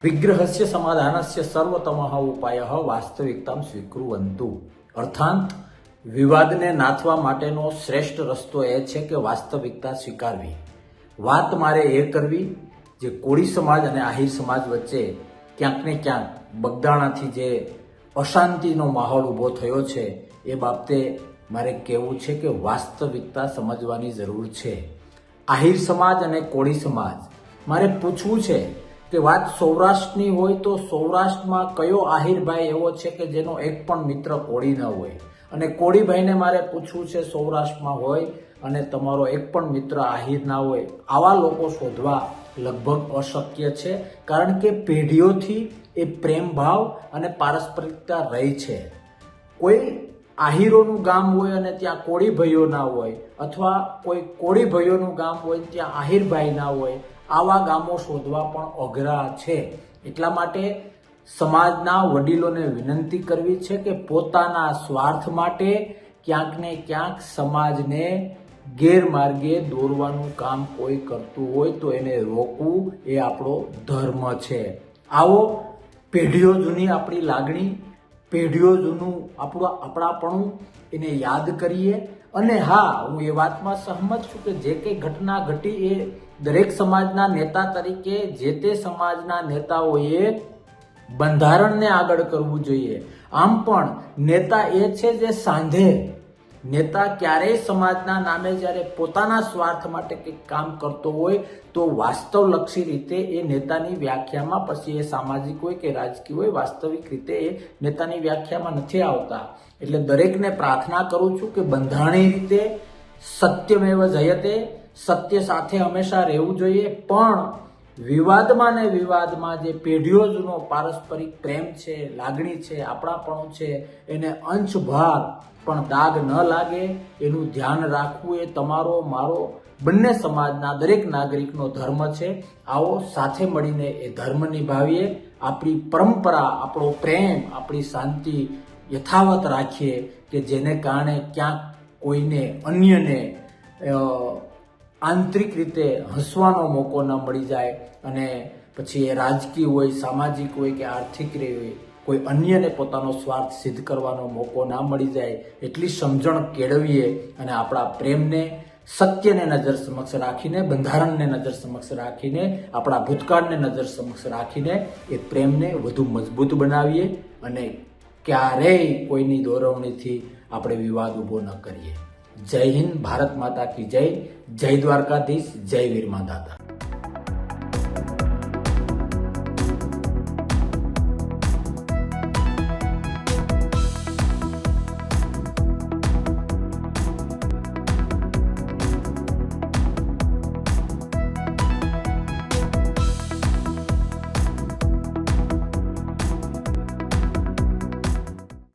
વિગ્રહસ્ય સમાધાનસ્ય સર્વતમઃ ઉપાયઃ વાસ્તવિકતામ સ્વીકુર્વંતુ। અર્થાંત વિવાદને નાથવા માટેનો શ્રેષ્ઠ રસ્તો એ છે કે વાસ્તવિકતા સ્વીકારવી। વાત મારે એ કરવી જે કોળી સમાજ અને આહિર સમાજ વચ્ચે ક્યાંક ને ક્યાંક બગદાણાથી જે અશાંતિનો માહોલ ઊભો થયો છે એ બાબતે મારે કહેવું છે કે વાસ્તવિકતા સમજવાની જરૂર છે। આહિર સમાજ અને કોળી સમાજ મારે પૂછવું છે કે વાત સૌરાષ્ટ્રની હોય તો સૌરાષ્ટ્રમાં કયો આહિરભાઈ એવો છે કે જેનો એક પણ મિત્ર કોળી ન હોય, અને કોળીભાઈને મારે પૂછવું છે સૌરાષ્ટ્રમાં હોય અને તમારો એક પણ મિત્ર આહિર ના હોય। આવા લોકો શોધવા લગભગ અશક્ય છે, કારણ કે પેઢીઓથી એ પ્રેમ ભાવ અને પારસ્પરિકતા રહી છે। કોઈ આહિરોનું ગામ હોય અને ત્યાં કોળી ભાઈઓ ના હોય, અથવા કોઈ કોળી ભાઈઓનું ગામ હોય ત્યાં આહિરભાઈ ના હોય, આવા ગામો શોધવા પણ અઘરા છે। એટલા માટે સમાજના વડીલોને વિનંતી કરવી છે કે પોતાના સ્વાર્થ માટે ક્યાંક ને ક્યાંક સમાજને ગેરમાર્ગે દોરવાનું કામ કોઈ કરતું હોય તો એને રોકવું એ આપણો ધર્મ છે। આવો પેઢીઓ જૂની આપણી લાગણી, પેઢીઓ જૂનું આપણાપણું એને યાદ કરીએ। અને હા, હું એ વાતમાં સહમત છું કે જે કંઈ ઘટના ઘટી એ દરેક સમાજના નેતા તરીકે જે તે સમાજના નેતાઓએ બંધારણને આગળ કરવું જોઈએ। આમ પણ નેતા એ છે જે સાંધે, નેતા ક્યારેય સમાજના નામે જ્યારે પોતાના સ્વાર્થ માટે કંઈક કામ કરતો હોય તો વાસ્તવલક્ષી રીતે એ નેતાની વ્યાખ્યામાં, પછી એ સામાજિક હોય કે રાજકીય હોય, વાસ્તવિક રીતે એ નેતાની વ્યાખ્યામાં નથી આવતા। એટલે દરેકને પ્રાર્થના કરું છું કે બંધારણીય રીતે સત્યમેવ જયતે, સત્ય સાથે હંમેશા રહેવું જોઈએ, પણ વિવાદમાં ને વિવાદમાં જે પેઢીઓ જૂનો પારસ્પરિક પ્રેમ છે, લાગણી છે, આપણાપણું છે, એને અંશભાર પણ દાગ ન લાગે એનું ધ્યાન રાખવું એ તમારો મારો બંને સમાજના દરેક નાગરિકનો ધર્મ છે। આવો સાથે મળીને એ ધર્મ નિભાવીએ, આપણી પરંપરા, આપણો પ્રેમ, આપણી શાંતિ યથાવત રાખીએ કે જેને કારણે ક્યાંક કોઈને અન્યને આંતરિક રીતે હસવાનો મોકો ન મળી જાય, અને પછી એ રાજકીય હોય, સામાજિક હોય કે આર્થિક હોય, કોઈ અન્યને પોતાનો સ્વાર્થ સિદ્ધ કરવાનો મોકો ના મળી જાય એટલી સમજણ કેળવીએ અને આપણા પ્રેમને સત્યને નજર સમક્ષ રાખીને, બંધારણને નજર સમક્ષ રાખીને, આપણા ભૂતકાળને નજર સમક્ષ રાખીને એ પ્રેમને વધુ મજબૂત બનાવીએ અને ક્યારેય કોઈની દોરવણીથી આપણે વિવાદ ઊભો ન કરીએ। જય હિન્દ, ભારત માતા કી જય, જય દ્વારકાધીશ, જય વીર માતા।